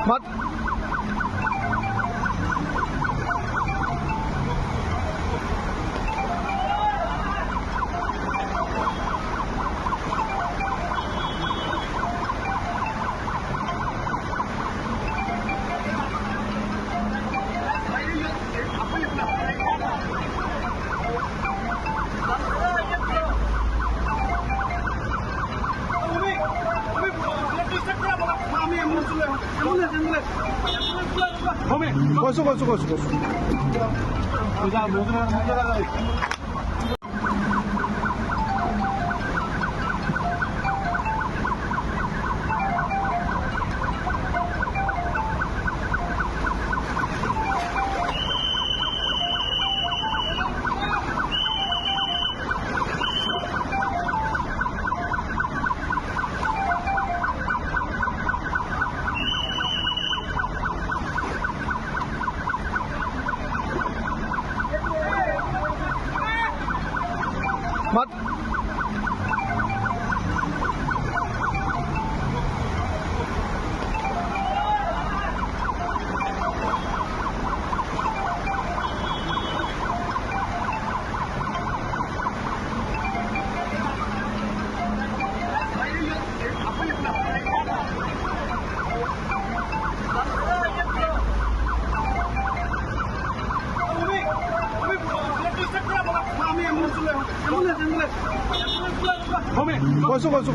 মাত কৈছো মাত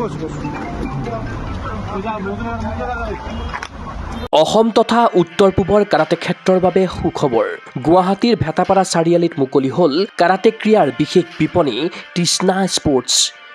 কৈছো অসম তথা উত্তৰ পূবৰ কাৰাটে ক্ষেত্ৰৰ বাবে সুখবৰ। গুৱাহাটীৰ ভেটাপাৰা চাৰিআলিত মুকলি হ'ল কাৰাটে ক্ৰীড়াৰ বিশেষ বিপণী তৃষ্ণা স্পৰ্টছ।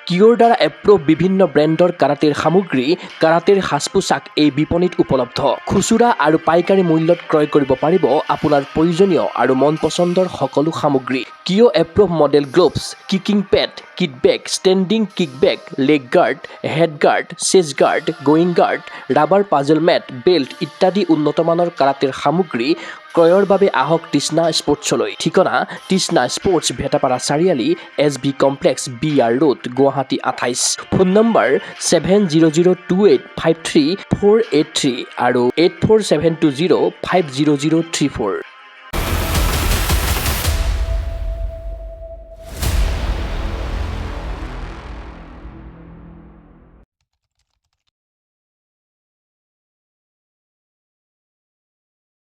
কিয়ৰ দ্বাৰা এপ্ৰুভ বিভিন্ন ব্ৰেণ্ডৰ কাৰাটেৰ সামগ্ৰী, কাৰাটেৰ সাজ পোছাক এই বিপণীত উপলব্ধ। খুচুৰা আৰু পাইকাৰী মূল্যত ক্ৰয় কৰিব পাৰিব আপোনাৰ প্ৰয়োজনীয় আৰু মন পচন্দৰ সকলো সামগ্ৰী। কিয় approve model gloves, kicking pad, kit bag, standing kick bag, leg guard, head guard, chest guard, groin guard, rubber puzzle mat, belt ইত্যাদি উন্নতমানৰ কাৰাটেৰ সামগ্ৰী ক্ৰয়ৰ বাবে আহক তৃষ্ণা স্পৰ্টছলৈ। ঠিকনা তৃষ্ণা স্পৰ্টছ, ভেটাপাৰা চাৰিআলি, SB complex, BR road, Guwahati 28। Phone number 7002853483 আৰু 84720500034।